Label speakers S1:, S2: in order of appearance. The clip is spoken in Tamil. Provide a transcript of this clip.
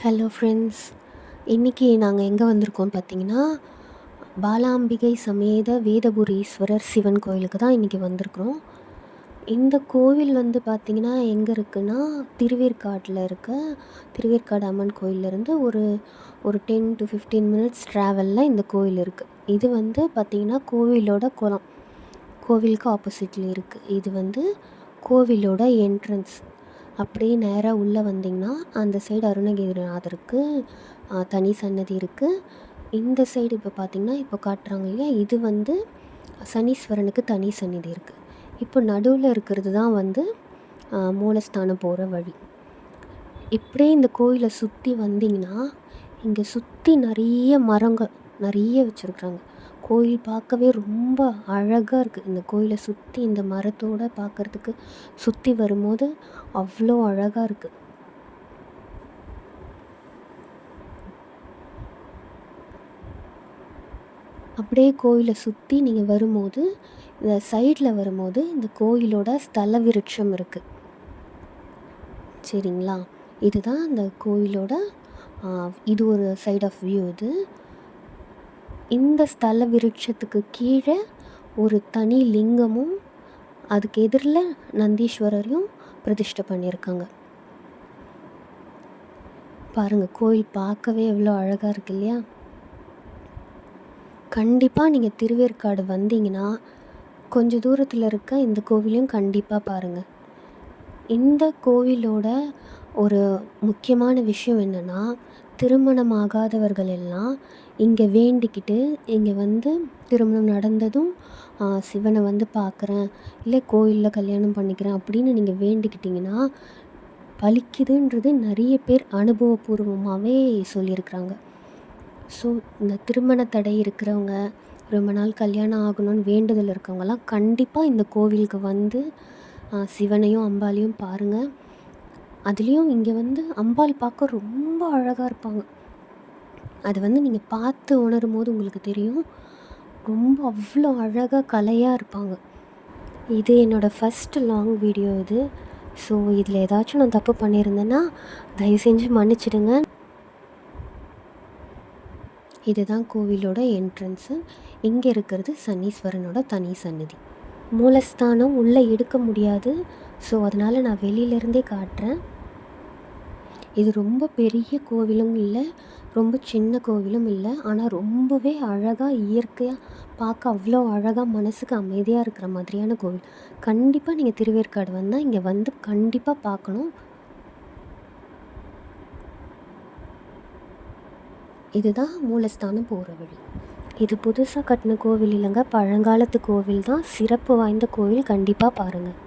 S1: Hello friends. இன்றைக்கி நாங்கள் எங்கே வந்திருக்கோம் பார்த்தீங்கன்னா, பாலாம்பிகை சமேத வேதபுரீஸ்வரர் சிவன் கோயிலுக்கு தான் இன்றைக்கி வந்திருக்கிறோம். இந்த கோவில் வந்து பார்த்திங்கன்னா எங்கே இருக்குன்னா, திருவேற்காட்டில் இருக்க திருவேற்காடு அம்மன் கோயிலேருந்து ஒரு ஒரு 10 to 15 மினிட்ஸ் ட்ராவலில் இந்த கோயில் இருக்குது. இது வந்து பார்த்திங்கன்னா கோவிலோட குளம், கோவிலுக்கு ஆப்போசிட்டில் இருக்குது. இது வந்து கோவிலோட என்ட்ரன்ஸ். அப்படியே நேராக உள்ளே வந்திங்கன்னா அந்த சைடு அருணகிரிநாதருக்கு தனி சன்னதி இருக்குது. இந்த சைடு இப்போ பார்த்திங்கன்னா இப்போ காட்டுறாங்க இல்லையா, இது வந்து சனீஸ்வரனுக்கு தனி சன்னதி இருக்குது. இப்போ நடுவில் இருக்கிறது தான் வந்து மூலஸ்தானம் போகிற வழி. இப்படியே இந்த கோயிலை சுற்றி வந்திங்கன்னா இங்கே சுற்றி நிறைய மரங்கள் நிறைய வச்சுருக்குறாங்க. கோயில் பார்க்கவே ரொம்ப அழகாக இருக்குது. இந்த கோயிலை சுற்றி இந்த மரத்தோடு பார்க்குறதுக்கு சுற்றி வரும்போது அவ்வளோ அழகாக இருக்குது. அப்படியே கோயிலை சுற்றி நீங்கள் வரும்போது இந்த சைடில் வரும்போது இந்த கோயிலோட ஸ்தல விருட்சம் இருக்குது. சரிங்களா, இதுதான் அந்த கோயிலோட இது ஒரு சைட் ஆஃப் வியூ. இந்த ஸ்தல விருட்சத்துக்கு கீழே ஒரு தனி லிங்கமும் அதுக்கு எதிரில் நந்தீஸ்வரரையும் பிரதிஷ்டை பண்ணியிருக்காங்க. பாருங்கள், கோயில் பார்க்கவே எவ்வளோ அழகாக இருக்கு இல்லையா. கண்டிப்பாக நீங்கள் திருவேற்காடு வந்தீங்கன்னா கொஞ்சம் தூரத்தில் இருக்க இந்த கோவிலையும் கண்டிப்பாக பாருங்கள். இந்த கோவிலோட ஒரு முக்கியமான விஷயம் என்னென்னா, திருமணமாகாதவர்கள் எல்லாம் இங்கே வேண்டிக்கிட்டு இங்கே வந்து திருமணம் நடந்ததும் சிவனை வந்து பார்க்குறேன், இல்லை கோயிலில் கல்யாணம் பண்ணிக்கிறேன் அப்படின்னு நீங்கள் வேண்டிக்கிட்டிங்கன்னா பலிக்குதுன்றது நிறைய பேர் அனுபவபூர்வமாகவே சொல்லியிருக்கிறாங்க. ஸோ இந்த திருமண தடை இருக்கிறவங்க, ரொம்ப நாள் கல்யாணம் ஆகணும்னு வேண்டுதல் இருக்கவங்கலாம் கண்டிப்பாக இந்த கோவிலுக்கு வந்து சிவனையும் அம்பாலையும் பாருங்கள். அதுலேயும் இங்கே வந்து அம்பாள் பார்க்க ரொம்ப அழகாக இருப்பாங்க. அது வந்து நீங்கள் பார்த்து உணரும் போது உங்களுக்கு தெரியும், ரொம்ப அவ்வளோ அழகாக கலையாக இருப்பாங்க. இது என்னோடய ஃபஸ்ட்டு லாங் வீடியோ இது. ஸோ இதில் ஏதாச்சும் நான் தப்பு பண்ணியிருந்தேன்னா தயவு செஞ்சு மன்னிச்சிடுங்க. இதுதான் கோவிலோட என்ட்ரன்ஸு. இங்கே இருக்கிறது சனீஸ்வரனோட தனி சன்னதி. மூலஸ்தானம் உள்ளே எடுக்க முடியாது, ஸோ அதனால் நான் வெளியிலேருந்தே காட்டுறேன். இது ரொம்ப பெரிய கோவிலும் இல்லை, ரொம்ப சின்ன கோவிலும் இல்லை. ஆனால் ரொம்பவே அழகாக இயற்கையாக பார்க்க அவ்வளோ அழகாக மனசுக்கு அமைதியாக இருக்கிற மாதிரியான கோவில். கண்டிப்பாக நீங்கள் திருவேற்காடு வந்தால் இங்கே வந்து கண்டிப்பாக பார்க்கணும். இதுதான் மூலஸ்தானம் போகிற வழி. இது புதுசாக கட்டின கோவில் இல்லைங்க, பழங்காலத்து கோவில் தான். சிறப்பு வாய்ந்த கோவில், கண்டிப்பாக பாருங்கள்.